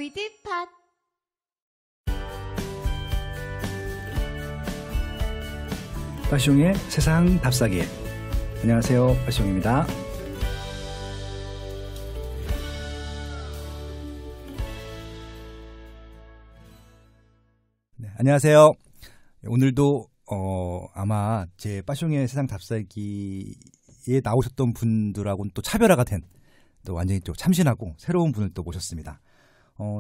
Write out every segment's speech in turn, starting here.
위드팟 빠숑의 세상 답사기. 안녕하세요, 빠숑입니다. 네, 안녕하세요. 오늘도 아마 제 빠숑의 세상 답사기에 나오셨던 분들하고는 또 차별화가 된, 또 완전히 또 참신하고 새로운 분을 또 모셨습니다.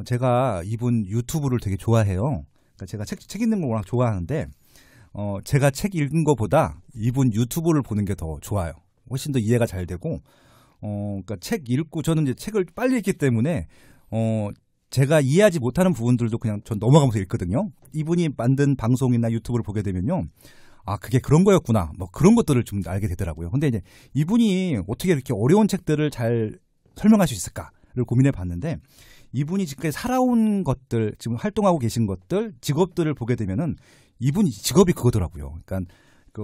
제가 이분 유튜브를 되게 좋아해요. 그러니까 제가 책 읽는 걸 워낙 좋아하는데 제가 책 읽은 것보다 이분 유튜브를 보는 게 더 좋아요. 훨씬 더 이해가 잘 되고, 그러니까 책 읽고 저는 이제 책을 빨리 읽기 때문에 제가 이해하지 못하는 부분들도 그냥 전 넘어가면서 읽거든요. 이분이 만든 방송이나 유튜브를 보게 되면요, 아, 그게 그런 거였구나, 뭐 그런 것들을 좀 알게 되더라고요. 근데 이제 이분이 어떻게 이렇게 어려운 책들을 잘 설명할 수 있을까를 고민해 봤는데, 이분이 지금까지 살아온 것들, 지금 활동하고 계신 것들, 직업들을 보게 되면은 이분이 직업이 그거더라고요. 그러니까 그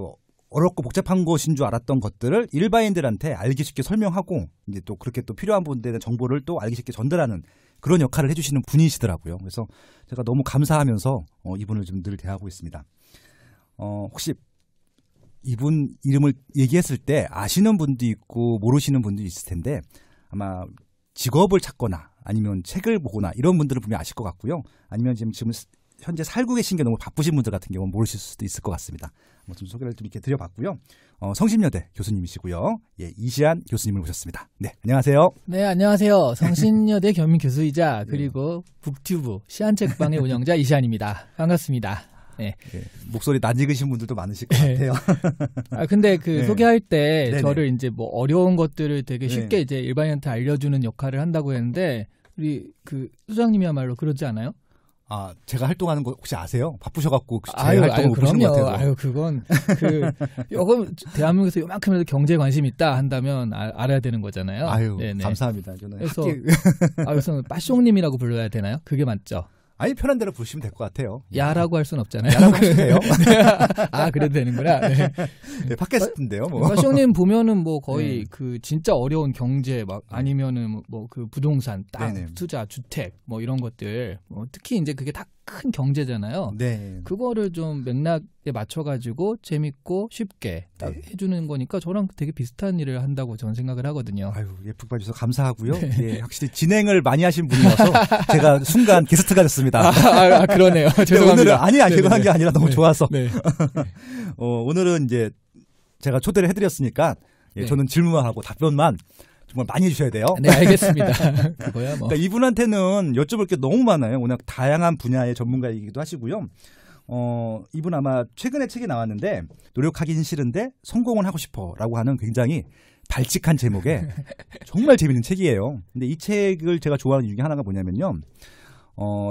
어렵고 복잡한 것인 줄 알았던 것들을 일반인들한테 알기 쉽게 설명하고, 이제 또 그렇게 또 필요한 분들에 대한 정보를 또 알기 쉽게 전달하는 그런 역할을 해주시는 분이시더라고요. 그래서 제가 너무 감사하면서 이분을 좀 늘 대하고 있습니다. 혹시 이분 이름을 얘기했을 때 아시는 분도 있고 모르시는 분도 있을 텐데, 아마 직업을 찾거나 아니면 책을 보거나 이런 분들은 분명히 아실 것 같고요. 아니면 지금 현재 살고 계신 게 너무 바쁘신 분들 같은 경우는 모르실 수도 있을 것 같습니다. 좀 소개를 좀 이렇게 드려봤고요. 성신여대 교수님이시고요. 예, 이시안 교수님을 모셨습니다. 네, 안녕하세요. 네, 안녕하세요. 성신여대 겸임 교수이자 그리고 북튜브 시안책방의 운영자 이시안입니다. 반갑습니다. 네. 네, 목소리 낯익으신 분들도 많으실 것 같아요. 근데 네. 소개할 때 네네. 저를 이제 뭐 어려운 것들을 되게 쉽게 네. 이제 일반인한테 알려주는 역할을 한다고 했는데, 우리 그 소장님이야말로 그러지 않아요? 아, 제가 활동하는 거 혹시 아세요? 바쁘셔갖고 제 활동을 못 보신 것 같아요. 아유, 그건 요건 대한민국에서 요만큼이라도 경제에 관심 있다 한다면 알아야 되는 거잖아요. 아유, 네네. 감사합니다. 저는 그래서 그래서 빠숑님이라고 불러야 되나요? 그게 맞죠? 아니, 편한 대로 부르시면 될 것 같아요. 야라고 할 수는 없잖아요. 야라고 하시면 돼요. 아, 그래도 되는구나. 네. 네, 팟캐스트인데요, 뭐. 빠숑님 보면은 뭐 거의 네. 그 진짜 어려운 경제 막 아니면은 뭐 그 부동산, 땅, 네네. 투자, 주택 뭐 이런 것들, 특히 이제 그게 다 큰 경제잖아요. 네. 그거를 좀 맥락에 맞춰가지고 재밌고 쉽게 딱 네. 해주는 거니까 저랑 되게 비슷한 일을 한다고 저는 생각을 하거든요. 아유, 예쁘게 봐주셔서 감사하고요. 예, 확실히 진행을 많이 하신 분이어서 제가 순간 게스트가 됐습니다. 그러네요. 죄송합니다. 오늘은 아니야, 제가 한 게 아니라 너무 네. 좋아서. 네. 오늘은 이제 제가 초대를 해드렸으니까, 예, 네. 저는 질문만 하고 답변만 정말 많이 해주셔야 돼요. 네, 알겠습니다. 그거야 뭐. 그러니까 이분한테는 여쭤볼 게 너무 많아요. 워낙 다양한 분야의 전문가이기도 하시고요. 이분 아마 최근에 책이 나왔는데, 노력하긴 싫은데 성공은 하고 싶어라고 하는 굉장히 발칙한 제목의 정말 재밌는 책이에요. 근데 이 책을 제가 좋아하는 이유 중에 하나가 뭐냐면요,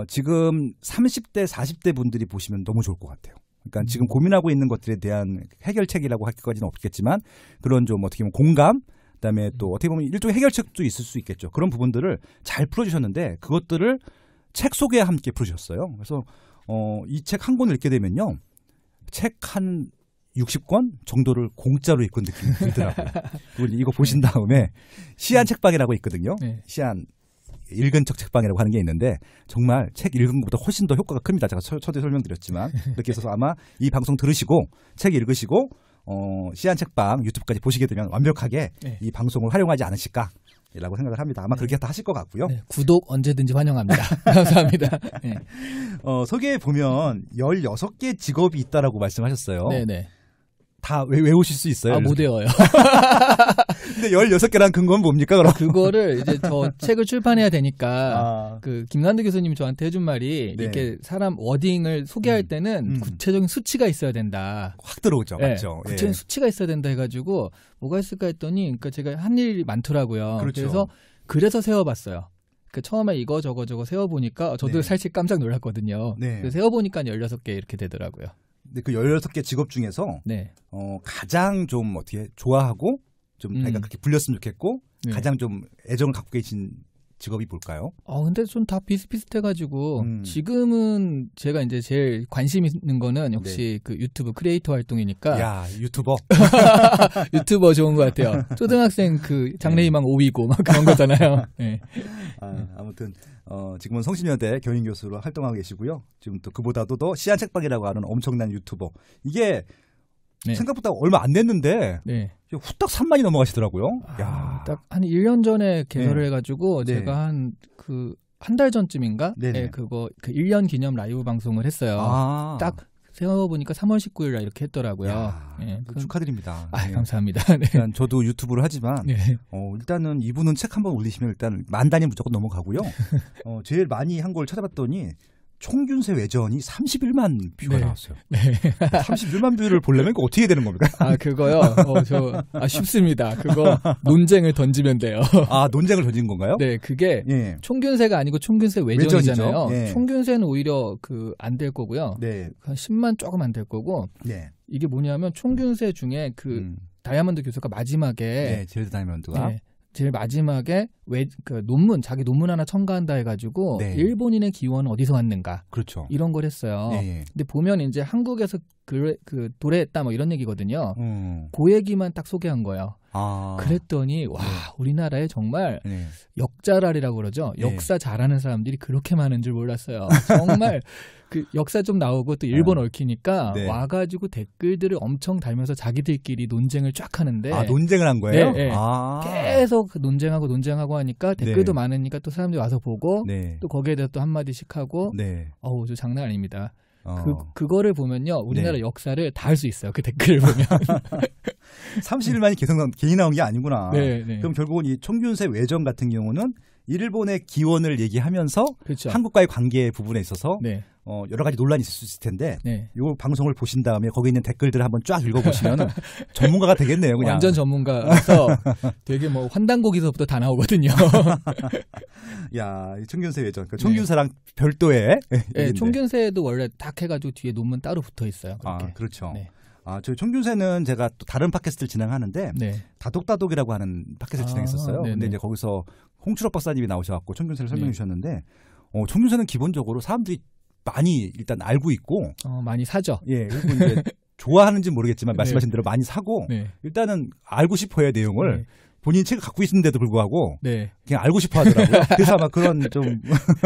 지금 30대, 40대 분들이 보시면 너무 좋을 것 같아요. 그러니까 지금 고민하고 있는 것들에 대한 해결책이라고 하기까지는 없겠지만, 그런 좀 어떻게 보면 공감, 그다음에 또 어떻게 보면 일종의 해결책도 있을 수 있겠죠. 그런 부분들을 잘 풀어주셨는데, 그것들을 책 속에 함께 풀어주셨어요. 그래서 이 책 한 권을 읽게 되면요, 책 한 60권 정도를 공짜로 읽은 느낌이 들더라고요. 그리고 이거 보신 다음에 시안 책방이라고 있거든요. 네. 시안 읽은 척 책방이라고 하는 게 있는데, 정말 책 읽은 것보다 훨씬 더 효과가 큽니다. 제가 초대 설명드렸지만, 그렇게 해서 아마 이 방송 들으시고 책 읽으시고 시안 책방 유튜브까지 보시게 되면 완벽하게 네. 이 방송을 활용하지 않으실까라고 생각을 합니다. 아마 그렇게 다 하실 것 같고요. 네, 구독 언제든지 환영합니다. 감사합니다. 네. 소개에 보면 16개 직업이 있다라고 말씀하셨어요. 네네. 다 외우실 수 있어요? 못 외워요. 근데 16개란 근거는 뭡니까, 그럼? 그거를 이제 저 책을 출판해야 되니까, 아. 그 김난도 교수님이 저한테 해준 말이, 네. 이렇게 사람 워딩을 소개할 때는 구체적인 수치가 있어야 된다. 확 들어오죠. 네, 맞죠? 구체적인 예. 수치가 있어야 된다 해가지고 뭐가 있을까 했더니, 그러니까 제가 한 일이 많더라고요. 그렇죠. 그래서 세워봤어요. 그 처음에 이거 저거 세워보니까 저도 네. 사실 깜짝 놀랐거든요. 네. 그래서 세워보니까 16개 이렇게 되더라고요. 근데 그 16개 직업 중에서 네. 가장 좀 어떻게 좋아하고 좀 그러니까 그렇게 불렸으면 좋겠고, 네. 가장 좀 애정을 갖고 계신 직업이 뭘까요? 근데 좀 다 비슷비슷해가지고 지금은 제가 이제 제일 관심 있는 거는 역시 그 유튜브 크리에이터 활동이니까. 야, 유튜버. 유튜버 좋은 것 같아요. 초등학생 그 장래희망 5위고 막 그런 거잖아요. 네. 아무튼 지금은 성신여대 경인교수로 활동하고 계시고요. 지금 또 그보다도 더 씨앗책방이라고 하는 엄청난 유튜버. 이게 네. 생각보다 얼마 안 됐는데 네. 후딱 3만이 넘어가시더라고요. 딱 한 1년 전에 개설을 네. 해가지고 네. 제가 한 달 전쯤인가? 네네. 네, 그 1년 기념 라이브 방송을 했어요. 딱 세워보니까 3월 19일 날 이렇게 했더라고요. 네, 축하드립니다. 네. 감사합니다. 네. 일단 저도 유튜브를 하지만 네. 일단은 이분은 책 한번 올리시면 일단 10,000단위 무조건 넘어가고요. 제일 많이 한 걸 찾아봤더니 총균세 외전이 31만 뷰가 네. 나왔어요. 네. 31만 뷰를 보려면 어떻게 해야 되는 겁니까? 그거요? 쉽습니다. 그거 논쟁을 던지면 돼요. 논쟁을 던진 건가요? 네, 그게 예. 총균세가 아니고 총균세 외전이잖아요. 예. 총균세는 오히려 안 될 거고요. 네. 한 10만 조금 안 될 거고. 네. 이게 뭐냐면 총균세 중에 다이아몬드 교수가 마지막에 네, 제일드 다이아몬드가 네, 제일 마지막에 자기 논문 하나 첨가한다 해가지고 네. 일본인의 기원은 어디서 왔는가 그렇죠. 이런 걸 했어요. 네. 근데 보면 이제 한국에서 도래했다 뭐 이런 얘기거든요. 그 얘기만 딱 소개한 거예요. 그랬더니 와 우리나라에 정말 네. 역자랄이라고 그러죠. 네. 역사 잘하는 사람들이 그렇게 많은 줄 몰랐어요. 정말 그 역사 좀 나오고 또 일본 얽히니까 네. 와가지고 댓글들을 엄청 달면서 자기들끼리 논쟁을 쫙 하는데 논쟁을 한 거예요? 네, 네. 계속 논쟁하고 하니까 댓글도 네. 많으니까 또 사람들이 와서 보고 네. 또 거기에 대해서 또 한마디씩 하고 네. 저 장난 아닙니다. 그거를 보면요 우리나라 네. 역사를 다 할 수 있어요. 그 댓글을 보면 31만이 계속 괜히 나온 게 아니구나. 네, 네. 그럼 결국은 이 총균세 외전 같은 경우는 일본의 기원을 얘기하면서 그렇죠. 한국과의 관계 부분에 있어서 네. 여러 가지 논란이 있을 수 있을 텐데 네. 이 방송을 보신 다음에 거기 있는 댓글들을 한번 쫙 읽어보시면 전문가가 되겠네요. 그냥. 완전 전문가라서 되게 뭐 환단고기서부터 다 나오거든요. 야, 총균세 외전. 그러니까 총균세랑 네. 별도의. 네, 총균세도 원래 딱 해가지고 뒤에 논문 따로 붙어 있어요. 그렇게. 그렇죠. 네. 저희 총균세는 제가 또 다른 팟캐스트를 진행하는데 네. 다독다독이라고 하는 팟캐스트를 진행했었어요. 네네. 근데 이제 거기서 홍추록 박사님이 나오셔갖고 총균세를 설명해 주셨는데 총균세는 기본적으로 사람들이 많이 일단 알고 있고 많이 사죠. 예, 그리고 이제 좋아하는지 모르겠지만 말씀하신 네. 대로 많이 사고 네. 일단은 알고 싶어야 내용을 네. 본인이 책을 갖고 있는데도 불구하고 네. 그냥 알고 싶어 하더라고요. 그래서 아마 그런 좀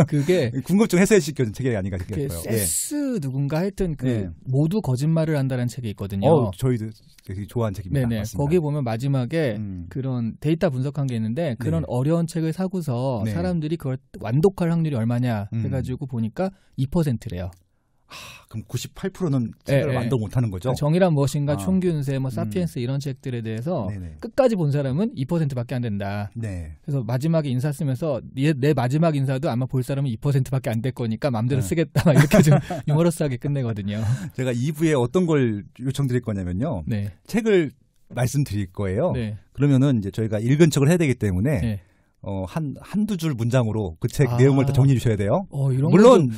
그게 궁금증 해소시켜준 책이 아닌가 싶어요. 세스 누군가 하여튼 네. 모두 거짓말을 한다는 책이 있거든요. 저희도 되게 좋아하는 책입니다. 네네. 맞습니다. 거기 보면 마지막에 그런 데이터 분석한 게 있는데 그런 네. 어려운 책을 사고서 네. 사람들이 그걸 완독할 확률이 얼마냐 해가지고 보니까 2%래요. 그럼 98%는 책을 완독 못하는 거죠? 정의란 무엇인가, 총균세, 사피엔스 이런 책들에 대해서 네네. 끝까지 본 사람은 2%밖에 안 된다. 네. 그래서 마지막에 인사 쓰면서 내 마지막 인사도 아마 볼 사람은 2%밖에 안 될 거니까 마음대로 쓰겠다. 막 이렇게 좀 유머러스하게 끝내거든요. 제가 2부에 어떤 걸 요청드릴 거냐면요. 네. 책을 말씀드릴 거예요. 네. 그러면은 이제 저희가 읽은 척을 해야 되기 때문에 네. 한두 줄 문장으로 그 책 내용을 다 정리해 주셔야 돼요. 물론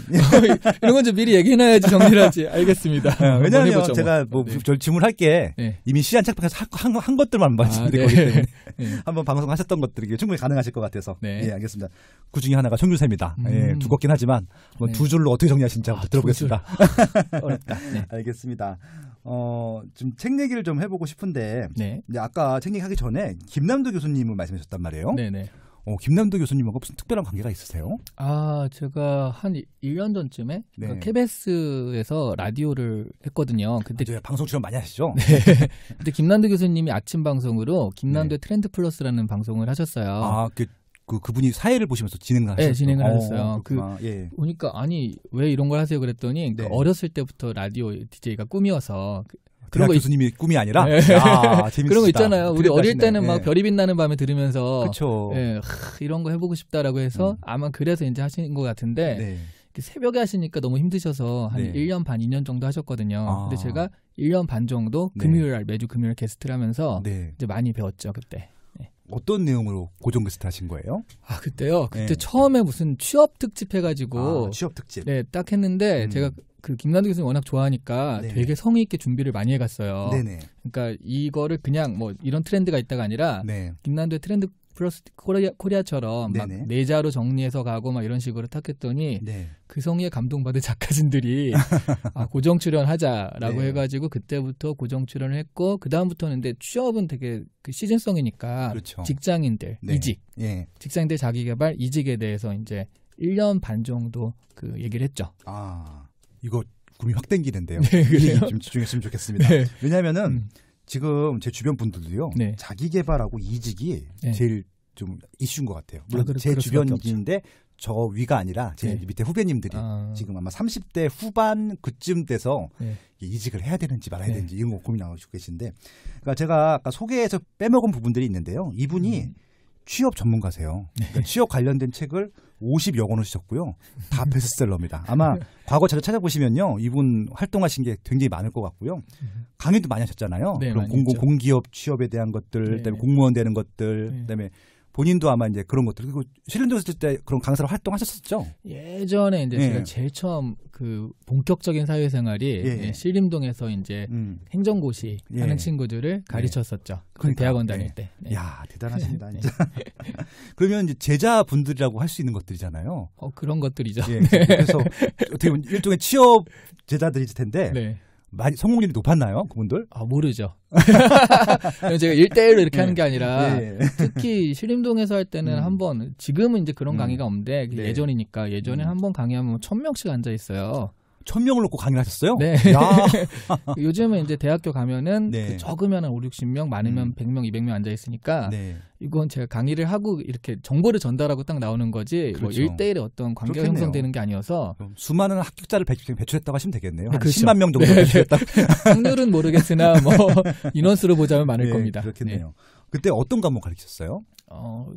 이런 건 좀 미리 얘기해놔야지 정리를 하지. 알겠습니다. 왜냐하면 제가 저 질문할 게 네. 이미 씨앗책방에서 한 것들만 말씀드린 거기 때문에 네. 한번 방송하셨던 것들이 충분히 가능하실 것 같아서 네. 예, 알겠습니다. 그 중에 하나가 총균세입니다. 예, 두껍긴 하지만 네. 두 줄로 어떻게 정리하시는지 한번 들어보겠습니다. 어렵다. 네. 알겠습니다. 좀 책 얘기를 좀 해보고 싶은데 네. 이제 아까 책 얘기하기 전에 김남도 교수님을 말씀하셨단 말이에요. 네네. 김남도 교수님하고 무슨 특별한 관계가 있으세요? 제가 한 1년 전쯤에 네. KBS에서 라디오를 했거든요. 그때 방송 출연 많이 하시죠? 네. 그때 김남도 교수님이 아침 방송으로 김남도의 트렌드 플러스라는 방송을 하셨어요. 그분이 사회를 보시면서 진행을 하셨어요? 네, 진행을 하셨어요. 예. 보니까 왜 이런 걸 하세요 그랬더니 네. 어렸을 때부터 라디오 DJ가 꿈이어서 그런 거 교수님이 꿈이 아니라 네. 재밌으시다. 그런 거 있잖아요. 우리 어릴 때는 막 네. 별이 빛나는 밤에 들으면서 그쵸. 네, 이런 거 해보고 싶다라고 해서 아마 그래서 이제 하신 것 같은데 네. 새벽에 하시니까 너무 힘드셔서 한 네. 1년 반, 2년 정도 하셨거든요. 근데 제가 1년 반 정도 매주 금요일 게스트를 하면서 이제 많이 배웠죠 그때. 네. 어떤 내용으로 고정 게스트 하신 거예요? 그때요. 그때 처음에 무슨 취업 특집 해가지고 취업 특집. 네, 딱 했는데 제가 그 김남도 교수님 워낙 좋아하니까 되게 성의 있게 준비를 많이 해갔어요. 네네. 그러니까 이거를 그냥 뭐 이런 트렌드가 있다가 아니라 김남도의 트렌드 플러스 코리아처럼 막 내자로 정리해서 가고 막 이런 식으로 탁했더니 네. 그 성의에 감동받은 작가진들이 고정 출연하자라고 네. 해가지고 그때부터 고정 출연을 했고 그 다음부터는 근데 취업은 되게 그 시즌성이니까 그렇죠. 직장인들 네. 이직, 예. 직장인들 자기개발 이직에 대해서 이제 1년 반 정도 그 얘기를 했죠. 아 이거 꿈이 확 땡기는데요. 네, 이 얘기 좀 집중했으면 좋겠습니다. 네. 왜냐하면은 지금 제 주변 분들도요. 네. 자기 개발하고 이직이 네. 제일 좀 이슈인 것 같아요. 물론 제 주변인데 저 위가 아니라 제 네. 밑에 후배님들이 지금 아마 30대 후반 그쯤 돼서 네. 이직을 해야 되는지 말아야 되는지 이런 거 고민하고 계신데, 그러니까 제가 아까 소개해서 빼먹은 부분들이 있는데요. 이분이 취업 전문가세요. 그러니까 취업 관련된 책을 50여 권을 쓰셨고요. 다 베스트셀러입니다. 아마 과거 자료 찾아보시면요. 이분 활동하신 게 굉장히 많을 것 같고요. 강의도 많이 하셨잖아요. 네, 그럼 공기업 취업에 대한 것들, 그다음에 공무원 되는 것들, 그다음에 본인도 아마 이제 그런 것들, 그리고 신림동에 있을 때 그런 강사로 활동하셨었죠? 예전에 이제 제가 제일 처음 그 본격적인 사회생활이 신림동에서 이제 행정고시 하는 친구들을 가르쳤었죠. 그러니까, 대학원 다닐 때. 야 대단하십니다. 진짜. 그러면 이제 제자분들이라고 할 수 있는 것들이잖아요. 그런 것들이죠. 그래서 어떻게 보면 일종의 취업 제자들이실 텐데. 네. 많이 성공률이 높았나요, 그분들? 모르죠. 제가 1대1로 이렇게 하는 게 아니라 특히 신림동에서 할 때는 한번 지금은 이제 그런 강의가 없는데 예전이니까 예전에 한번 강의하면 1000명씩 앉아 있어요. 1000명을 놓고 강의를 하셨어요? 네. 요즘은 이제 대학교 가면은 그 적으면 한 5, 60명, 많으면 100명, 200명 앉아 있으니까 이건 제가 강의를 하고 이렇게 정보를 전달하고 딱 나오는 거지 그렇죠. 뭐 1대1의 어떤 관계가 형성되는 게 아니어서 수많은 합격자를 배출했다고 하시면 되겠네요. 한 그렇죠. 10만 명 정도 배출했다고. 확률은 모르겠으나 뭐 인원수로 보자면 많을 겁니다. 그렇겠네요. 그때 어떤 과목 가르치셨어요?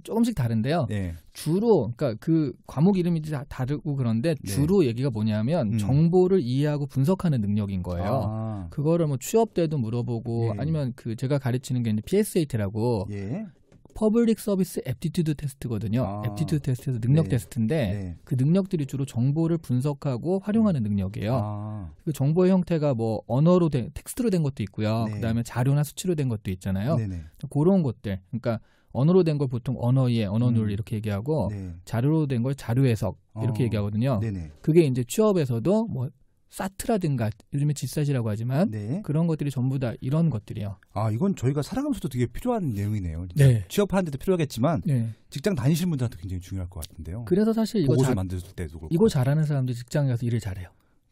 조금씩 다른데요. 주로 그러니까 그 과목 이름이 다 다르고 그런데 주로 얘기가 뭐냐면 정보를 이해하고 분석하는 능력인 거예요. 그거를 뭐 취업 때도 물어보고 아니면 그 제가 가르치는 게 이제 PSAT라고 퍼블릭 서비스 애프티튜드 테스트거든요. 애프티튜드 테스트에서 능력 테스트인데 그 능력들이 주로 정보를 분석하고 활용하는 능력이에요. 그 정보의 형태가 뭐 언어로 된 텍스트로 된 것도 있고요. 그다음에 자료나 수치로 된 것도 있잖아요. 그런 것들. 그러니까 언어로 된 걸 보통 언어이해, 언어눌 이렇게 얘기하고 자료로 된 걸 자료 해석 이렇게 얘기하거든요. 그게 이제 취업에서도 뭐 사트라든가 요즘에 지사시라고 하지만 그런 것들이 전부 다 이런 것들이에요. 이건 저희가 살아가면서도 되게 필요한 내용이네요. 취업하는 데도 필요하겠지만 직장 다니시는 분들한테 굉장히 중요할 것 같은데요. 그래서 사실 보고서 만들 때도 그렇고. 이거 잘하는 사람들 직장에 가서 일을 잘해요.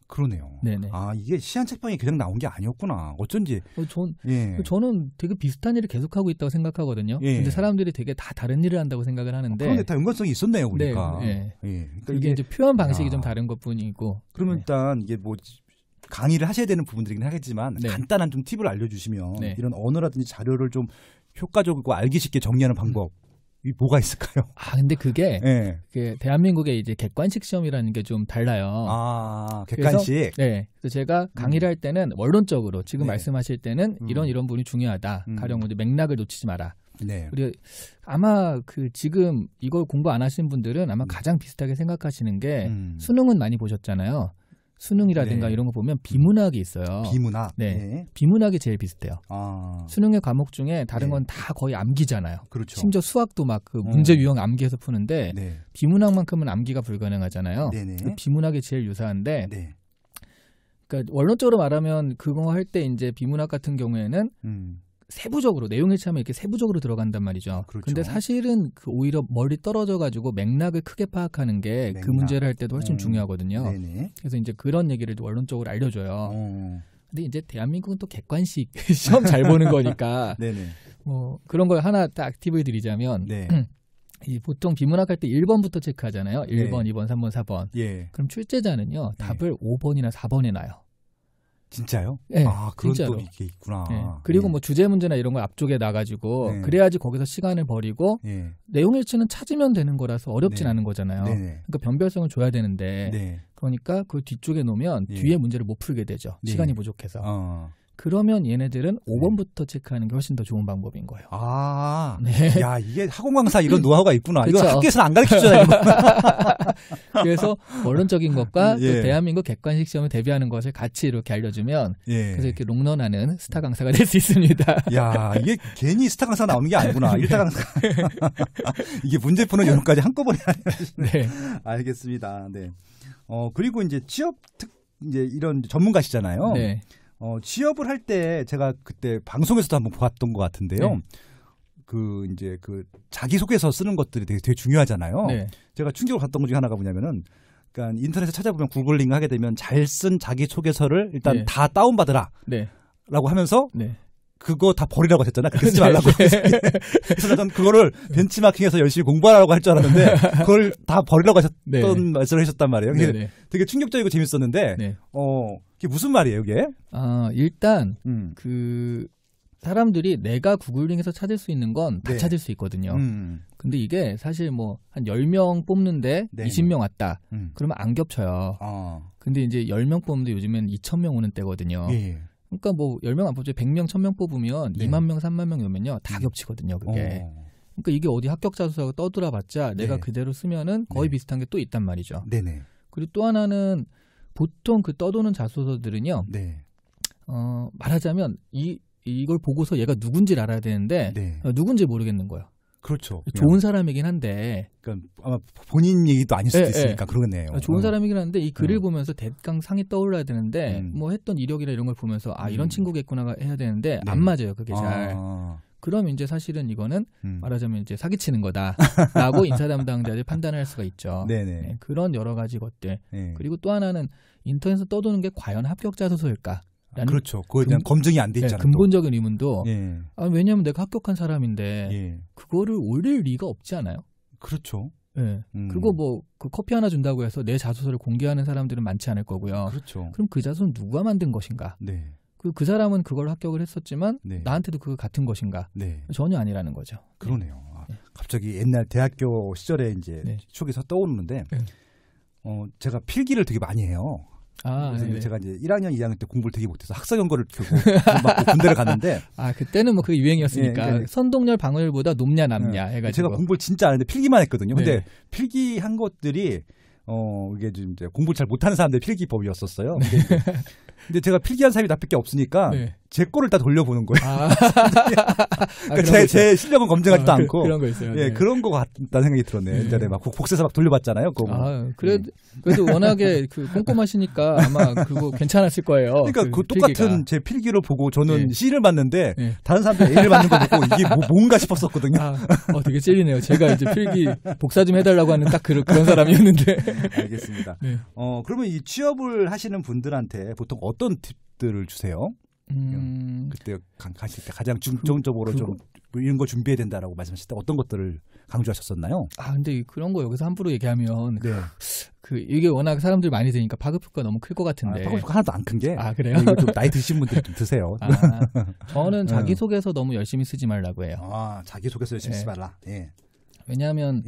그러네요. 네네. 이게 시한 책방이 그냥 나온 게 아니었구나. 어쩐지. 저는 되게 비슷한 일을 계속하고 있다고 생각하거든요. 근데 사람들이 되게 다 다른 일을 한다고 생각을 하는데. 그런데 다 연관성이 있었네요, 보니까. 그러니까 이게 이제 표현 방식이 좀 다른 것뿐이고. 그러면 일단 이게 뭐 강의를 하셔야 되는 부분들이긴 하겠지만 간단한 좀 팁을 알려주시면 이런 언어라든지 자료를 좀 효과적이고 알기 쉽게 정리하는 방법. 뭐가 있을까요? 근데 그게 그 대한민국의 이제 객관식 시험이라는 게 좀 달라요. 객관식. 그래서 제가 강의를 할 때는 원론적으로 지금 말씀하실 때는 이런 부분이 중요하다. 가령 이제 맥락을 놓치지 마라. 그리고 아마 그 지금 이걸 공부 안 하신 분들은 아마 가장 비슷하게 생각하시는 게 수능은 많이 보셨잖아요. 수능이라든가 이런 거 보면 비문학이 있어요. 비문학. 비문학이 제일 비슷해요. 수능의 과목 중에 다른 건 다 거의 암기잖아요. 그렇죠. 심지어 수학도 막 그 문제 유형 암기해서 푸는데 비문학만큼은 암기가 불가능하잖아요. 비문학이 제일 유사한데 그러니까 원론적으로 말하면 그거 할 때 이제 비문학 같은 경우에는 세부적으로 내용에 차면 이렇게 세부적으로 들어간단 말이죠. 근데 사실은 그 오히려 멀리 떨어져 가지고 맥락을 크게 파악하는 게 그 문제를 할 때도 훨씬 중요하거든요. 그래서 이제 그런 얘기를 원론적으로 알려줘요. 근데 이제 대한민국은 또 객관식 시험 잘 보는 거니까 뭐 그런 걸 하나 딱 팁을 드리자면 이 보통 비문학 할 때 1번부터 체크하잖아요. 1번, 2번, 3번, 4번. 그럼 출제자는요. 답을 5번이나 4번에 놔요. 진짜요? 그런 또 이게 있구나. 그리고 뭐 주제 문제나 이런 걸 앞쪽에 놔가지고 그래야지 거기서 시간을 버리고 내용 일치는 찾으면 되는 거라서 어렵진 않은 거잖아요. 그러니까 변별성을 줘야 되는데 그러니까 그 뒤쪽에 놓으면 뒤에 문제를 못 풀게 되죠. 시간이 부족해서. 그러면 얘네들은 5번부터 체크하는 게 훨씬 더 좋은 방법인 거예요. 아, 네. 야, 이게 학원 강사 이런 노하우가 있구나. 이거 학교에서는 안 가르쳐줘요. 그래서 원론적인 것과 또 대한민국 객관식 시험을 대비하는 것을 같이 이렇게 알려주면 그래서 이렇게 롱런하는 스타 강사가 될 수 있습니다. 야, 이게 괜히 스타 강사 나오는 게 아니구나. 일타 강사. 이게 문제 푸는 요령까지 한꺼번에 하네. 네. 알겠습니다. 네. 그리고 이제 이제 이런 전문가시잖아요. 네. 취업을 할 때 제가 그때 방송에서도 한번 봤던 것 같은데요. 네. 이제 자기소개서 쓰는 것들이 되게 중요하잖아요. 네. 제가 충격을 받던 것 중에 하나가 뭐냐면은, 그러니까 인터넷에 찾아보면 구글링 하게 되면 잘 쓴 자기소개서를 일단 다 다운받으라. 네. 라고 하면서 그거 다 버리라고 하셨잖아. 그렇게 쓰지 말라고. 그래서 전 그거를 벤치마킹해서 열심히 공부하라고 할 줄 알았는데 그걸 다 버리라고 하셨던 말씀을 하셨단 말이에요. 그게 되게 충격적이고 재밌었는데 그게 무슨 말이에요, 이게? 일단 사람들이 내가 구글링해서 찾을 수 있는 건 다 찾을 수 있거든요. 근데 이게 사실 뭐 한 10명 뽑는데 20명 왔다. 그러면 안 겹쳐요. 근데 이제 10명 뽑는데 요즘엔 2,000명 오는 때거든요. 그러니까 뭐 10명 안 뽑죠. 100명, 1,000명 뽑으면 2만 명, 3만 명 오면요. 다 겹치거든요, 그게. 그러니까 이게 어디 합격자소서가 떠들어봤자 내가 그대로 쓰면은 거의 비슷한 게 또 있단 말이죠. 네네. 그리고 또 하나는 보통 그 떠도는 자소서들은요. 말하자면 이걸 보고서 얘가 누군지를 알아야 되는데 누군지 모르겠는 거예요. 그렇죠. 좋은 사람이긴 한데. 그러니까 아마 본인 얘기도 아닐 수도 있으니까 그러네요. 좋은 사람이긴 한데 이 글을 보면서 대강 상이 떠올라야 되는데 뭐 했던 이력이나 이런 걸 보면서 이런 친구겠구나 해야 되는데 안 맞아요. 그게 잘. 그럼 이제 사실은 이거는 말하자면 이제 사기치는 거다라고 인사 담당자들이 판단할 수가 있죠. 네, 그런 여러 가지 것들. 그리고 또 하나는 인터넷에서 떠도는 게 과연 합격자 소설일까? 그렇죠. 그거에 대한 검증이 안 돼 있잖아요. 근본적인 의문도. 왜냐하면 내가 합격한 사람인데 그거를 올릴 리가 없지 않아요? 그렇죠. 네. 그리고 뭐 그 커피 하나 준다고 해서 내 자소서를 공개하는 사람들은 많지 않을 거고요. 그렇죠. 그럼 그 자소서는 누가 만든 것인가? 그 사람은 그걸 합격을 했었지만 나한테도 그거 같은 것인가? 전혀 아니라는 거죠. 그러네요. 갑자기 옛날 대학교 시절에 이제 추억에서 떠오르는데 제가 필기를 되게 많이 해요. 그래서 제가 이제 1학년, 2학년 때 공부를 되게 못해서 학사경고를 펴고 막 군대를 갔는데 그때는 뭐 그게 유행이었으니까 그러니까 선동열 방어율보다 높냐 남냐 해가지고 제가 공부를 진짜 안 했는데 필기만 했거든요. 근데 필기한 것들이 이게 좀 이제 공부를 잘 못하는 사람들 필기법이었었어요. 근데 제가 필기한 사람이 나밖에 없으니까 제 거를 다 돌려보는 거예요. 그러니까 제 실력은 검증하지도 않고 그런 거 있어요. 그런 거 같다는 생각이 들었네. 옛날에 막 복사해서 막 돌려봤잖아요. 그래도 워낙에 꼼꼼하시니까 아마 그거 괜찮았을 거예요. 그러니까 그 똑같은 제 필기를 보고 저는 C를 맞는데 다른 사람들 A를 맞는 거 보고 이게 뭔가 싶었었거든요. 되게 찔리네요. 제가 이제 필기 복사 좀 해달라고 하는 딱 그런 사람이었는데. 알겠습니다. 그러면 이 취업을 하시는 분들한테 보통 어떤 팁들을 주세요? 그때 가실 때 가장 중점적으로 좀 이런 거 준비해야 된다라고 말씀하실 때 어떤 것들을 강조하셨었나요? 근데 그런 거 여기서 함부로 얘기하면 이게 워낙 사람들 많이 드니까 파급효과가 너무 클 것 같은데. 파급효과 하나도 안 큰 게. 그래요? 이거 좀 나이 드신 분들 좀 드세요. 저는 자기소개서 너무 열심히 쓰지 말라고 해요. 자기소개서 열심히 쓰지 말라. 왜냐하면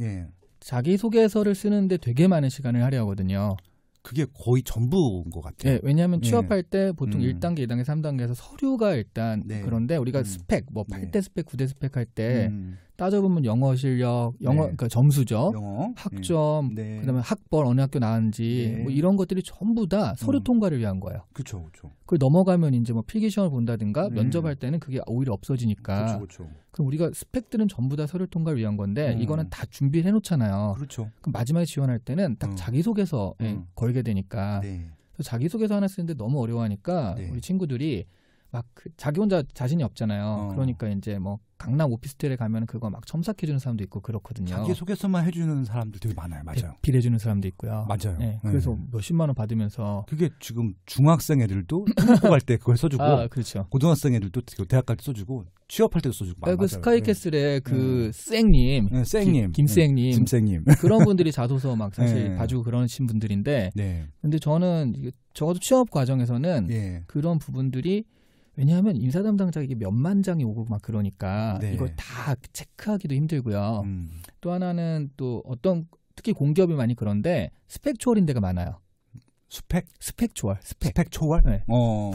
자기소개서를 쓰는데 되게 많은 시간을 할애하거든요. 그게 거의 전부인 것 같아요. 왜냐하면 취업할 때 보통 1단계, 2단계, 3단계에서 서류가 일단 그런데 우리가 스펙, 뭐 8대 스펙, 9대 스펙 할 때 따져보면 영어 실력, 그러니까 점수죠. 학점, 그다음에 학벌, 어느 학교 나왔는지 뭐 이런 것들이 전부 다 서류 통과를 위한 거예요. 그렇죠. 그걸 넘어가면 이제 뭐 필기 시험을 본다든가 면접할 때는 그게 오히려 없어지니까. 그렇죠. 그럼 우리가 스펙들은 전부 다 서류 통과를 위한 건데 이거는 다 준비를 해놓잖아요. 그렇죠. 그럼 마지막에 지원할 때는 딱 자기소개서에 걸게 되니까 자기소개서 하나 쓰는데 너무 어려워하니까 우리 친구들이 막 자기 혼자 자신이 없잖아요. 그러니까 이제 뭐 강남 오피스텔에 가면 그거 막 첨삭해주는 사람도 있고 그렇거든요. 자기소개서만 해주는 사람들 되게 많아요. 맞아요. 필해주는 사람도 있고요. 맞아요. 그래서 몇십만 원 받으면서 그게 지금 중학생 애들도 학교 갈 때 그걸 써주고 그렇죠. 고등학생 애들도 대학 갈 때 써주고 취업할 때도 써주고 그 스카이캐슬의 그 쌩님, 김쌩님 그런 분들이 자소서 막 사실 봐주고 그러신 분들인데 근데 저는 적어도 취업 과정에서는 그런 부분들이 왜냐하면 인사 담당자가 이게 몇만 장이 오고 막 그러니까 이걸 다 체크하기도 힘들고요. 또 하나는 또 특히 공기업이 많이 그런데 스펙 초월인 데가 많아요. 스펙 초월. 스펙 초월? 네.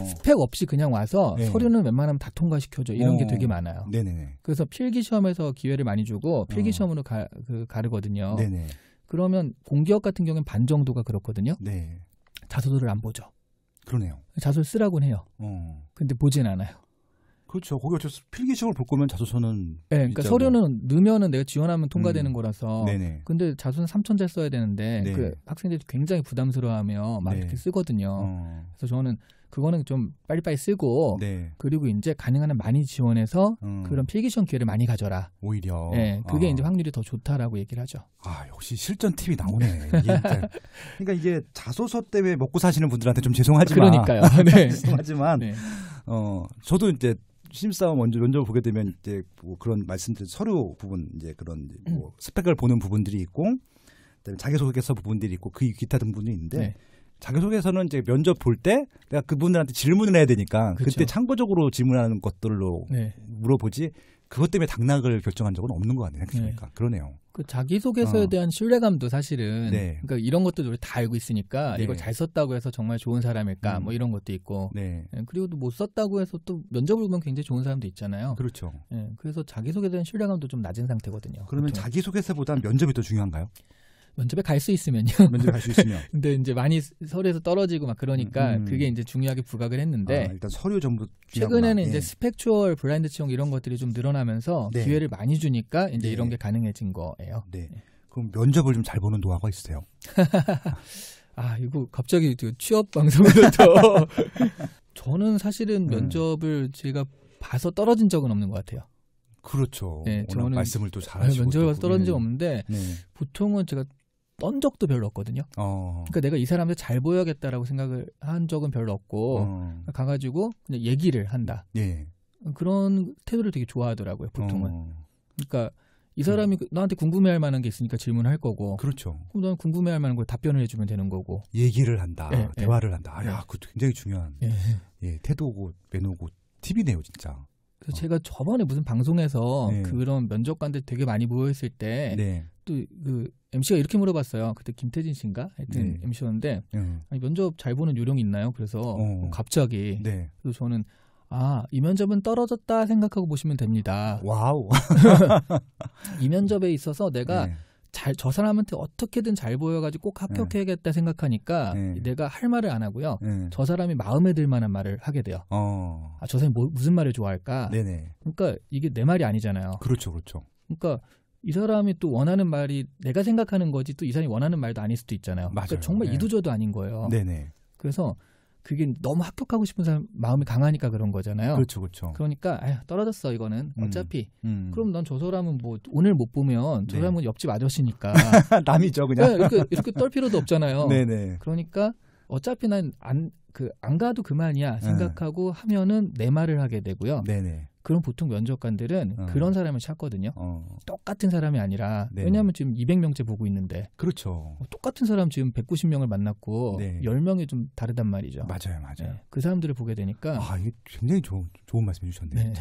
스펙 없이 그냥 와서 네. 서류는 웬만하면 다 통과시켜줘. 이런 게 되게 많아요. 네네. 그래서 필기 시험에서 기회를 많이 주고 필기 시험으로 가르거든요. 네네. 그러면 공기업 같은 경우는 반 정도가 그렇거든요. 네. 자소서를 안 보죠. 그러네요. 자소서 쓰라고는 해요. 근데 보진 않아요. 그렇죠. 거기 어차피 필기 시험을 볼 거면 자소서는. 네, 그러니까 서류는 넣으면은 내가 지원하면 통과되는 거라서. 네네. 근데 자소서는 3,000자 써야 되는데 네. 그 학생들이 굉장히 부담스러워하며 막 이렇게 쓰거든요. 그래서 저는 그거는 좀 빨리빨리 쓰고 그리고 이제 가능한 한 많이 지원해서 그런 필기 시험 기회를 많이 가져라. 오히려. 네, 그게 이제 확률이 더 좋다라고 얘기를 하죠. 아, 역시 실전 팁이 나오네. 그러니까 이게 자소서 때문에 먹고 사시는 분들한테 좀 죄송하지만. 그러니까요. 네. 죄송하지만 네. 저도 이제 신입사원 면접을 보게 되면 이제 뭐 그런 말씀들 서류 부분 이제 그런 뭐 스펙을 보는 부분들이 있고 그다음에 자기소개서 부분들이 있고 그 기타 등 부분이 있는데 네. 자기소개서는 이제 면접 볼 때 내가 그분들한테 질문을 해야 되니까 그쵸. 그때 참고적으로 질문하는 것들로 네. 물어보지 그것 때문에 당락을 결정한 적은 없는 것 같네요. 그러니까 그러네요. 그 자기소개서에 대한 신뢰감도 사실은 그러니까 이런 것도 우리 다 알고 있으니까 이걸 잘 썼다고 해서 정말 좋은 사람일까 뭐 이런 것도 있고 그리고 또 못 썼다고 해서 또 면접을 보면 굉장히 좋은 사람도 있잖아요. 그렇죠. 그래서 자기소개에 대한 신뢰감도 좀 낮은 상태거든요. 그러면 보통. 자기소개서보다는 면접이 더 중요한가요? 면접에 갈 수 있으면요. 면접에 갈 수 있으면. 근데 이제 많이 서류에서 떨어지고 막 그러니까 그게 이제 중요하게 부각을 했는데. 일단 서류 전부 최근에는 이제 스펙 초월, 블라인드 채용 이런 것들이 좀 늘어나면서 기회를 많이 주니까 이제 이런 게 가능해진 거예요. 네. 그럼 면접을 좀 잘 보는 노하우가 있어요? 아, 이거 갑자기 취업 방송부터. 저는 사실은 면접을 제가 봐서 떨어진 적은 없는 것 같아요. 그렇죠. 네, 저는 말씀을 또 잘하시고 면접을 봐서 떨어진 적 없는데 보통은 제가 떤 적도 별로 없거든요. 그러니까 내가 이 사람한테 잘 보여야겠다라고 생각을 한 적은 별로 없고 가가지고 그냥 얘기를 한다. 그런 태도를 되게 좋아하더라고요. 보통은. 그러니까 이 사람이 나한테 궁금해할 만한 게 있으니까 질문할 거고. 그렇죠. 그럼 나는 궁금해할 만한 걸 답변을 해주면 되는 거고. 얘기를 한다. 대화를 한다. 야, 그것도 굉장히 중요한 태도고 매너고 팁이네요, 진짜. 그래서 제가 저번에 무슨 방송에서 그런 면접관들 되게 많이 모여있을 때 또 그 MC가 이렇게 물어봤어요. 그때 김태진 씨인가? 하여튼 MC였는데 아니, 면접 잘 보는 요령이 있나요? 그래서 갑자기 그래서 저는 이 면접은 떨어졌다 생각하고 보시면 됩니다. 와우. 이 면접에 있어서 내가 저 사람한테 어떻게든 잘 보여가지고 꼭 합격해야겠다 생각하니까 내가 할 말을 안 하고요. 저 사람이 마음에 들 만한 말을 하게 돼요. 저 사람이 무슨 말을 좋아할까? 그러니까 이게 내 말이 아니잖아요. 그렇죠, 그렇죠. 그러니까 이 사람이 또 원하는 말이 내가 생각하는 거지 또 이 사람이 원하는 말도 아닐 수도 있잖아요. 맞아요. 그러니까 정말 이도저도 아닌 거예요. 네네. 그래서 그게 너무 합격하고 싶은 사람 마음이 강하니까 그런 거잖아요. 그렇죠, 그렇죠. 그러니까 떨어졌어 이거는 어차피. 그럼 난 저 사람은 뭐 오늘 못 보면 저 사람은 옆집 아저씨니까 남이죠 그냥. 이렇게 떨 필요도 없잖아요. 네네. 그러니까 어차피 난 안 가도 그만이야 생각하고 하면은 내 말을 하게 되고요. 네네. 그럼 보통 면접관들은 그런 사람을 찾거든요. 똑같은 사람이 아니라 왜냐하면 지금 200명째 보고 있는데 그렇죠. 똑같은 사람 지금 190명을 만났고 10명이 좀 다르단 말이죠. 맞아요. 그 사람들을 보게 되니까 이게 굉장히 좋은 말씀 해주셨네요.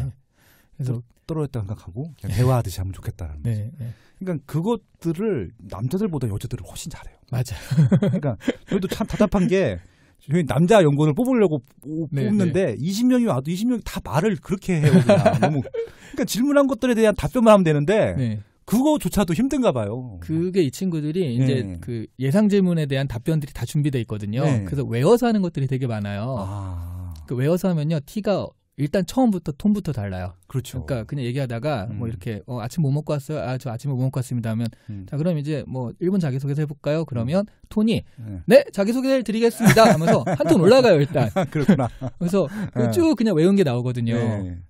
그래서 떨어졌다 생각하고 그냥 대화하듯이 하면 좋겠다는 거죠. 그러니까 그것들을 남자들보다 여자들은 훨씬 잘해요. 맞아요. 그러니까 저희도 참 답답한 게 저희 남자 연구원을 뽑으려고 뽑는데 20명이 와도 20명이 다 말을 그렇게 해요. 그냥. 너무 그러니까 질문한 것들에 대한 답변만 하면 되는데 그거조차도 힘든가 봐요. 그게 이 친구들이 이제 그 예상 질문에 대한 답변들이 다 준비돼 있거든요. 그래서 외워서 하는 것들이 되게 많아요. 그 외워서 하면요 티가 일단 처음부터 톤부터 달라요. 그렇죠. 그러니까 그냥 얘기하다가 뭐 이렇게 아침 뭐 먹고 왔어요? 저 아침에 뭐 먹고 왔습니다 하면 자 그럼 이제 뭐 1분 자기소개서 해볼까요? 그러면 톤이 네 자기소개를 드리겠습니다 하면서 한 톤 올라가요 일단. 그렇구나. 그래서 쭉 그냥 외운 게 나오거든요.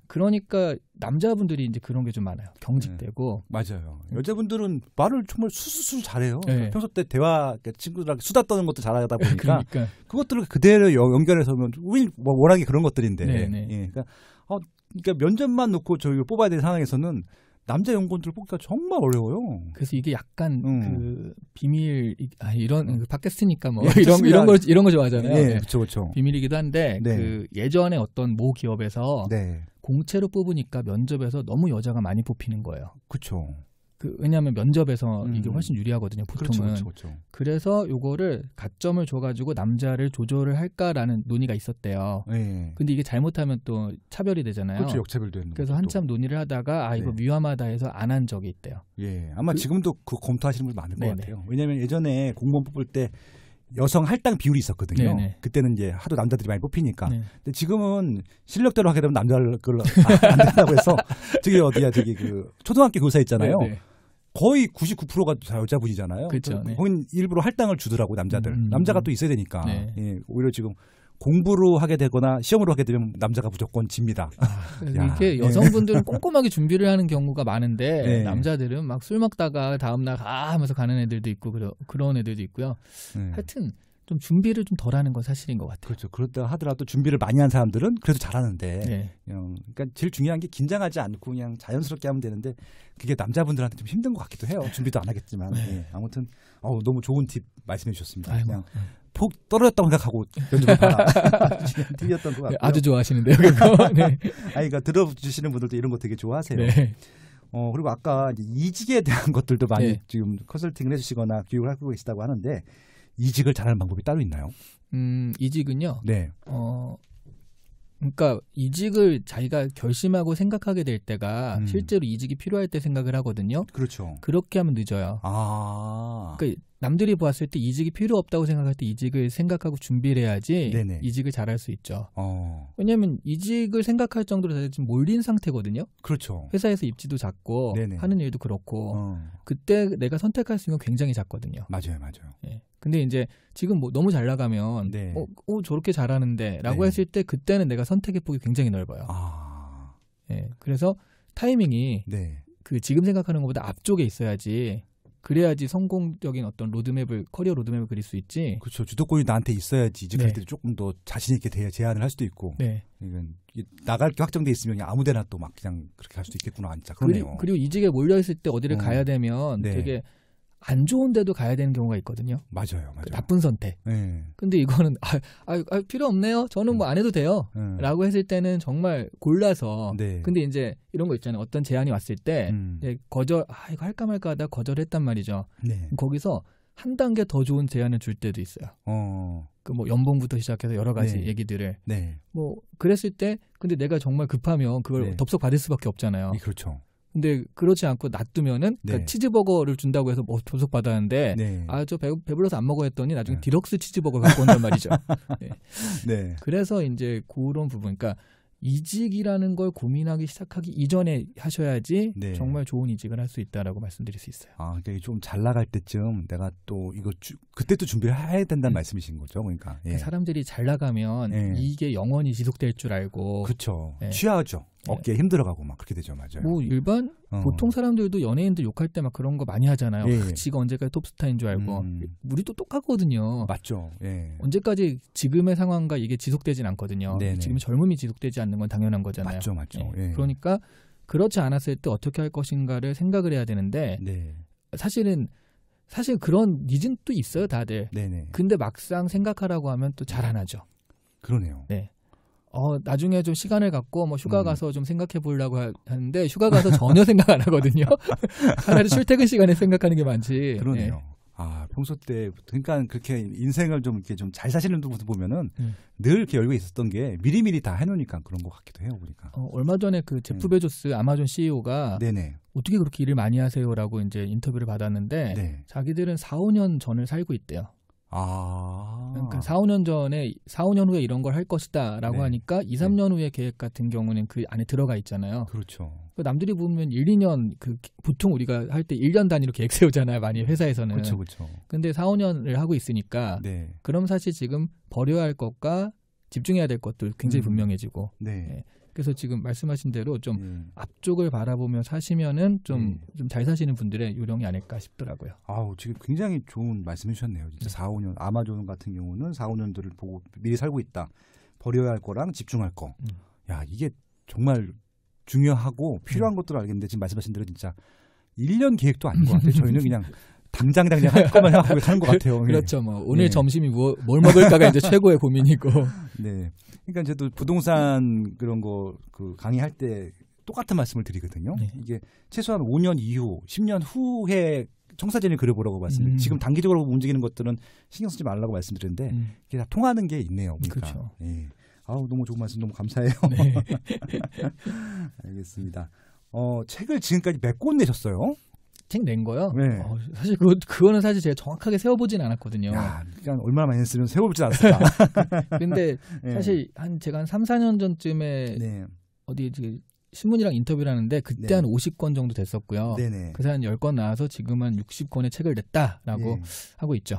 그러니까 남자분들이 이제 그런 게 좀 많아요. 경직되고. 맞아요. 여자분들은 말을 정말 수수수 잘해요. 평소 때 대화 친구들랑 수다 떠는 것도 잘하다 보니까 그러니까. 그것들을 그대로 연결해서 우리 뭐 워낙에 그런 것들인데. 그러니까 면접만 놓고 저희를 뽑아야 될 상황에서는 남자 연구원들 뽑기가 정말 어려워요. 그래서 이게 약간 그 비밀 이런 팟캐스트니까 뭐 이런 거 좋아하잖아요. 그렇죠. 비밀이기도 한데 그 예전에 어떤 모 기업에서 공채로 뽑으니까 면접에서 너무 여자가 많이 뽑히는 거예요. 그렇죠. 왜냐하면 면접에서 이게 훨씬 유리하거든요. 보통은. 그렇죠. 그래서 요거를 가점을 줘가지고 남자를 조절을 할까라는 논의가 있었대요. 네. 근데 이게 잘못하면 또 차별이 되잖아요. 그렇죠. 역차별도 있는 그래서 한참 논의를 하다가 이거 위험하다 해서 안 한 적이 있대요. 예, 아마 지금도 그 검토하시는 분 많을 것 같아요. 왜냐하면 예전에 공무원 뽑을 때 여성 할당 비율이 있었거든요. 네네. 그때는 이제 하도 남자들이 많이 뽑히니까. 네. 근데 지금은 실력대로 하게 되면 남자를 안 된다고 해서 저기 그 초등학교 교사 있잖아요. 네네. 거의 99%가 다 여자분이잖아요. 그렇죠. 네. 거긴 일부러 할당을 주더라고 남자들. 남자가 또 있어야 되니까. 네. 예, 오히려 지금 공부로 하게 되거나 시험으로 하게 되면 남자가 무조건 집니다. 이게 여성분들은 꼼꼼하게 준비를 하는 경우가 많은데 남자들은 막 술 먹다가 다음날 하면서 가는 애들도 있고 그런 애들도 있고요. 하여튼 좀 준비를 좀 덜하는 건 사실인 것 같아요. 그렇죠. 그렇다 하더라도 준비를 많이 한 사람들은 그래도 잘하는데 그러니까 제일 중요한 게 긴장하지 않고 그냥 자연스럽게 하면 되는데 그게 남자분들한테 좀 힘든 것 같기도 해요. 준비도 안 하겠지만 아무튼 너무 좋은 팁 말씀해 주셨습니다. 그냥 폭 떨어졌다고 생각하고 면접을 봐라. 팁이었던 것 같고요. 아주 좋아하시는데요. 그거. 네. 그러니까 들어주시는 분들도 이런 거 되게 좋아하세요. 네. 그리고 아까 이직에 대한 것들도 많이 지금 컨설팅을 해주시거나 교육을 하고 계시다고 하는데 이직을 잘하는 방법이 따로 있나요? 이직은요. 네. 그러니까 이직을 자기가 결심하고 생각하게 될 때가 실제로 이직이 필요할 때 생각을 하거든요. 그렇죠. 그렇게 하면 늦어요. 그러니까 남들이 보았을 때 이직이 필요 없다고 생각할 때 이직을 생각하고 준비를 해야지 네네. 이직을 잘할 수 있죠. 왜냐하면 이직을 생각할 정도로 지금 몰린 상태거든요. 그렇죠. 회사에서 입지도 작고 네네. 하는 일도 그렇고 그때 내가 선택할 수 있는 건 굉장히 작거든요. 맞아요. 예. 근데 이제 지금 뭐 너무 잘 나가면 저렇게 잘하는데 라고 했을 때 그때는 내가 선택의 폭이 굉장히 넓어요. 예. 그래서 타이밍이 그 지금 생각하는 것보다 앞쪽에 있어야지 그래야지 성공적인 어떤 커리어 로드맵을 그릴 수 있지. 그렇죠. 주도권이 나한테 있어야지 이직할 때 조금 더 자신 있게 제안을 할 수도 있고. 이건 나갈 게 확정돼 있으면 그냥 아무데나 또 막 그냥 그렇게 할 수도 있겠구나. 진짜 그러네요. 그리고 이직에 몰려 있을 때 어디를 가야 되면 되게 안 좋은 데도 가야 되는 경우가 있거든요. 맞아요. 그 나쁜 선택. 근데 이거는 필요 없네요. 저는 뭐 안 해도 돼요. 라고 했을 때는 정말 골라서. 근데 이제 이런 거 있잖아요. 어떤 제안이 왔을 때 이거 할까 말까 하다 거절했단 말이죠. 거기서 한 단계 더 좋은 제안을 줄 때도 있어요. 그 뭐 연봉부터 시작해서 여러 가지 얘기들을. 뭐 그랬을 때 근데 내가 정말 급하면 그걸 덥석 받을 수밖에 없잖아요. 그렇죠. 근데 그렇지 않고 놔두면은 그러니까 치즈버거를 준다고 해서 뭐 조석 받았는데 저 배불러서 안 먹어 했더니 나중에 디럭스 치즈버거를 갖고 온단 말이죠. 그래서 이제 그런 부분, 그러니까 이직이라는 걸 고민하기 시작하기 이전에 하셔야지 정말 좋은 이직을 할 수 있다라고 말씀드릴 수 있어요. 그러니까 좀 잘 나갈 때쯤 내가 또 이거 그때 또 준비를 해야 된다는 말씀이신 거죠, 그러니까. 사람들이 잘 나가면 이게 영원히 지속될 줄 알고. 그렇죠. 취하죠. 어깨에 힘들어가고 막 그렇게 되죠, 맞아요. 뭐 일반 보통 사람들도 연예인들 욕할 때 막 그런 거 많이 하잖아요. 지가 언제까지 톱스타인 줄 알고. 우리도 똑같거든요. 맞죠. 언제까지 지금의 상황과 이게 지속되진 않거든요. 지금 젊음이 지속되지 않는 건 당연한 거잖아요. 맞죠. 그러니까 그렇지 않았을 때 어떻게 할 것인가를 생각을 해야 되는데 사실 그런 니즈는 또 있어요, 다들. 근데 막상 생각하라고 하면 또 잘 안 하죠. 그러네요. 나중에 좀 시간을 갖고 뭐 휴가 가서 좀 생각해 보려고 하는데 휴가 가서 전혀 생각 안 하거든요. 차라리 출퇴근 시간에 생각하는 게 많지. 그러네요. 평소 때 그러니까 그렇게 인생을 좀 이렇게 좀 잘 사시는 분들 보면은 늘 이렇게 열고 있었던 게 미리미리 다 해놓으니까 그런 것 같기도 해요, 보니까. 얼마 전에 그 제프 베조스 아마존 CEO가 어떻게 그렇게 일을 많이 하세요라고 이제 인터뷰를 받았는데 자기들은 4-5년 전을 살고 있대요. 그러니까 4-5년 후에 이런 걸 할 것이다라고 하니까 2-3년 후의 계획 같은 경우는 그 안에 들어가 있잖아요. 그렇죠. 남들이 보면 1-2년 보통 우리가 할 때 1년 단위로 계획 세우잖아요. 많이 회사에서는. 그렇죠. 근데 4-5년을 하고 있으니까 그럼 사실 지금 버려야 할 것과 집중해야 될 것도 굉장히 분명해지고. 그래서 지금 말씀하신 대로 좀 앞쪽을 바라보며 사시면은 좀 잘 사시는 분들의 요령이 아닐까 싶더라고요. 지금 굉장히 좋은 말씀해 주셨네요. 진짜 4-5년 아마존 같은 경우는 4-5년들을 보고 미리 살고 있다. 버려야 할 거랑 집중할 거. 야, 이게 정말 중요하고 필요한 것들을 알겠는데 지금 말씀하신 대로 진짜 1년 계획도 아닌 것 같아요. 저희는 그냥 당장 할 것만 하고 사는 것 같아요. 그렇죠. 오늘 점심이 뭘 먹을까가 이제 최고의 고민이고. 그러니까 저도 부동산 그런 거 강의할 때 똑같은 말씀을 드리거든요. 네. 이게 최소한 5년 이후, 10년 후에 청사진을 그려보라고 말씀드렸는데 지금 단기적으로 움직이는 것들은 신경 쓰지 말라고 말씀드렸는데 이게 다 통하는 게 있네요. 그러니까. 그렇죠. 네. 아우 너무 좋은 말씀 너무 감사해요. 네. 알겠습니다. 책을 지금까지 몇 권 내셨어요? 책 낸 거요? 네. 사실 그거는 사실 제가 정확하게 세워보진 않았거든요. 야, 그냥 얼마나 많이 했으면 세워보진 않았을까. 근데 사실 제가 한 3, 4년 전쯤에 어디 신문이랑 인터뷰를 하는데 그때 한 50권 정도 됐었고요. 그래서 한 10권 나와서 지금 한 60권의 책을 냈다라고 하고 있죠.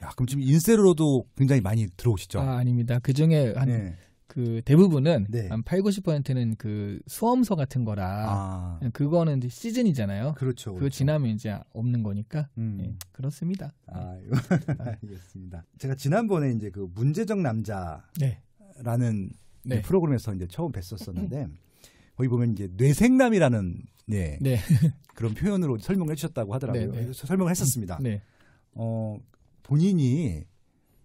야, 그럼 지금 인쇄로도 굉장히 많이 들어오시죠? 아닙니다. 그중에 그 대부분은 한 8, 90%는 그 수험서 같은 거라 그거는 이제 시즌이잖아요. 그렇죠. 그거 지나면 이제 없는 거니까 그렇습니다. 알겠습니다. 제가 지난번에 이제 그 문제적 남자라는 프로그램에서 이제 처음 뵀었었는데 거기 보면 이제 뇌생남이라는 그런 표현으로 설명을 해주셨다고 하더라고요. 그래서 설명을 했었습니다. 본인이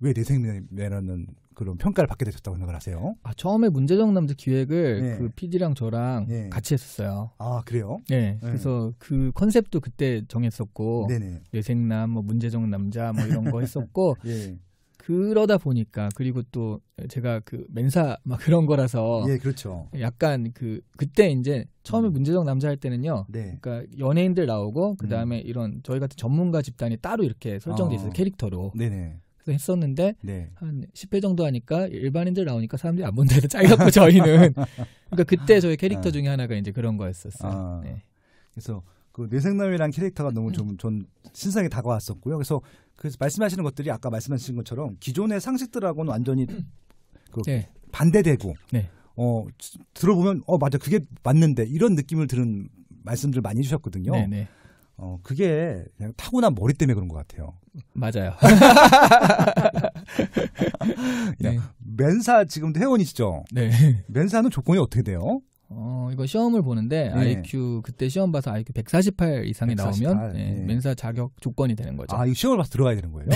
왜 뇌생남이라는 그런 평가를 받게 되셨다고 생각을 하세요? 처음에 문제적 남자 기획을 그 PD랑 저랑 같이 했었어요. 아, 그래요? 네. 그래서 그 컨셉도 그때 정했었고 뇌생남, 뭐 문제적 남자 뭐 이런 거 했었고 그러다 보니까 그리고 또 제가 그 맨사 막 그런 거라서 그렇죠. 약간 그때 이제 처음에 문제적 남자 할 때는요. 그러니까 연예인들 나오고 그다음에 이런 저희 같은 전문가 집단이 따로 이렇게 설정돼 있어요. 캐릭터로. 그래서 했었는데 한 10회 정도 하니까 일반인들 나오니까 사람들이 안 본다 해서 잘렸고 저희는 그러니까 그때 저희 캐릭터 중에 하나가 이제 그런 거였었어요. 그래서 그 뇌생남이라는 캐릭터가 너무 좀 신선하게 다가왔었고요. 그래서 말씀하시는 것들이 아까 말씀하신 것처럼 기존의 상식들하고는 완전히 반대되고 들어보면 맞아 그게 맞는데 이런 느낌을 드는 말씀들 많이 해주셨거든요. 그게 그냥 타고난 머리 때문에 그런 것 같아요. 맞아요. 맨사 지금도 회원이시죠? 맨사는 조건이 어떻게 돼요? 이거 시험을 보는데 IQ 그때 시험 봐서 IQ 148 이상이 148, 나오면 맨사 자격 조건이 되는 거죠. 이 시험을 봐서 들어가야 되는 거예요?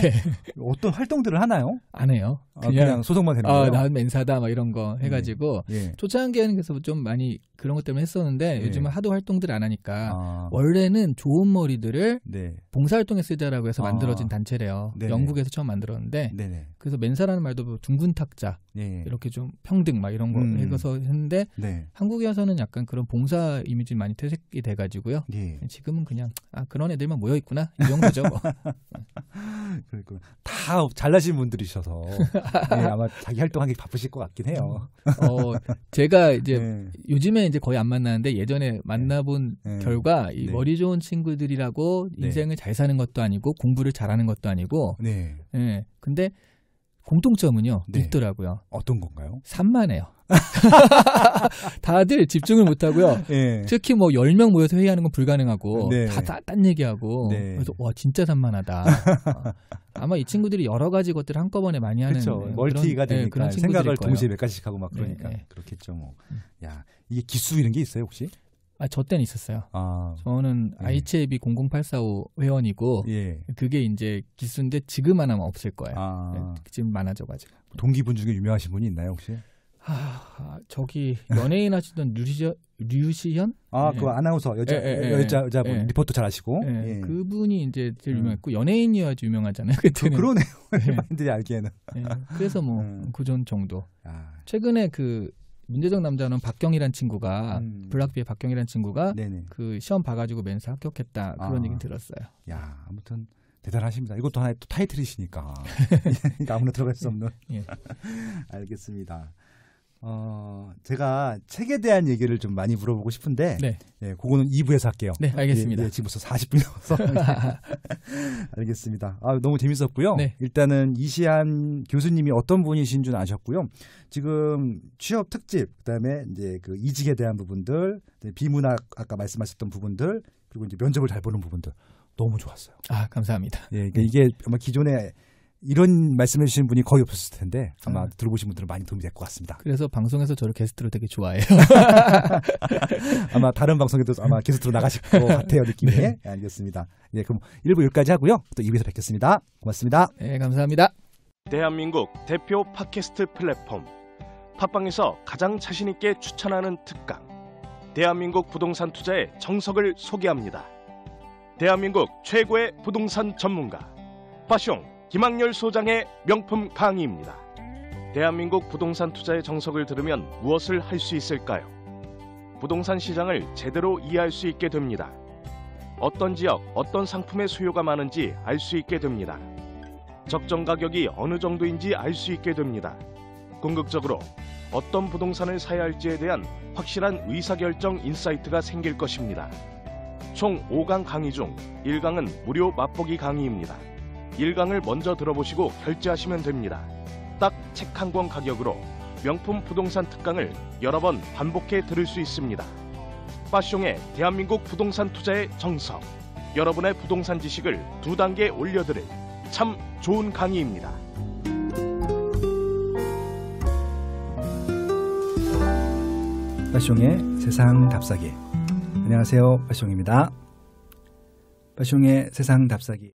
어떤 활동들을 하나요? 안 해요. 그냥 소속만 되는 거예요? 난 맨사다 막 이런 거 해가지고 초창기에는 그래서 좀 많이 그런 것 때문에 했었는데 요즘은 하도 활동들 안 하니까 원래는 좋은 머리들을 봉사활동에 쓰자라고 해서 만들어진 단체래요. 영국에서 처음 만들었는데 그래서 맨사라는 말도 둥근 탁자 이렇게 좀 평등 막 이런 거 해서 했는데 한국에서는 약간 그런 봉사 이미지 많이 퇴색이 돼가지고요. 지금은 그냥 그런 애들만 모여 있구나 이 정도죠. 뭐. 그러니까 다 잘나신 분들이셔서 아마 자기 활동하기 바쁘실 것 같긴 해요. 제가 이제 요즘에 이제 거의 안 만나는데 예전에 만나본 결과 이 머리 좋은 친구들이라고 인생을 잘 사는 것도 아니고 공부를 잘하는 것도 아니고 근데 공통점은요 있더라고요. 어떤 건가요? 산만해요. 다들 집중을 못하고요. 특히 뭐 10명 모여서 회의하는 건 불가능하고 다 딴 얘기하고 그래서 와 진짜 산만하다. 아마 이 친구들이 여러 가지 것들을 한꺼번에 많이 하는 멀티가 되니까 그런 생각을 거예요. 동시에 몇 가지씩 하고 막 그러니까 그렇겠죠. 뭐. 야 이게 기수 이런 게 있어요 혹시? 저 때는 있었어요. 저는 ICAB 00845 회원이고 그게 이제 기수인데 지금 안 하면 없을 거예요. 지금 많아져가지고. 동기분 중에 유명하신 분이 있나요 혹시? 저기 연예인 하시던 류시현? 그 아나운서 여자분 리포터 잘하시고 그분이 이제 제일 유명했고 연예인이어야지 유명하잖아요. 그때는. 그러네요. 일반인들이 알기에는. 그래서 뭐 그전 정도. 최근에 그 문제적 남자는 박경이란 친구가 블락비의 박경이란 친구가 그 시험 봐가지고 맨사 합격했다 그런 얘기는 들었어요. 야 아무튼 대단하십니다. 이것도 하나의 또 타이틀이시니까 아무나 들어갈 수 없는. 알겠습니다. 제가 책에 대한 얘기를 좀 많이 물어보고 싶은데 그거는 2부에서 할게요. 네, 알겠습니다. 지금 벌써 40분이 넘어서. 알겠습니다. 너무 재밌었고요. 일단은 이시안 교수님이 어떤 분이신 줄 아셨고요. 지금 취업 특집, 그다음에 이제 그 이직에 대한 부분들, 비문학 아까 말씀하셨던 부분들, 그리고 이제 면접을 잘 보는 부분들 너무 좋았어요. 감사합니다. 그러니까 이게 아마 기존에 이런 말씀해 주신 분이 거의 없었을 텐데 아마 들어보신 분들은 많이 도움이 될 것 같습니다. 그래서 방송에서 저를 게스트로 되게 좋아해요. 아마 다른 방송에도 아마 게스트로 나가실 것 같아요. 느낌이. 알겠습니다. 그럼 1부 여기까지 하고요. 또 2부에서 뵙겠습니다. 고맙습니다. 네, 감사합니다. 대한민국 대표 팟캐스트 플랫폼 팟빵에서 가장 자신 있게 추천하는 특강 대한민국 부동산 투자의 정석을 소개합니다. 대한민국 최고의 부동산 전문가 파숑 김학렬 소장의 명품 강의입니다. 대한민국 부동산 투자의 정석을 들으면 무엇을 할 수 있을까요? 부동산 시장을 제대로 이해할 수 있게 됩니다. 어떤 지역, 어떤 상품의 수요가 많은지 알 수 있게 됩니다. 적정 가격이 어느 정도인지 알 수 있게 됩니다. 궁극적으로 어떤 부동산을 사야 할지에 대한 확실한 의사결정 인사이트가 생길 것입니다. 총 5강 강의 중 1강은 무료 맛보기 강의입니다. 1강을 먼저 들어보시고 결제하시면 됩니다. 딱 책 한 권 가격으로 명품 부동산 특강을 여러 번 반복해 들을 수 있습니다. 파숑의 대한민국 부동산 투자의 정석, 여러분의 부동산 지식을 2단계 올려드릴 참 좋은 강의입니다. 파숑의 세상 답사기. 안녕하세요, 파숑입니다. 파숑의 세상 답사기.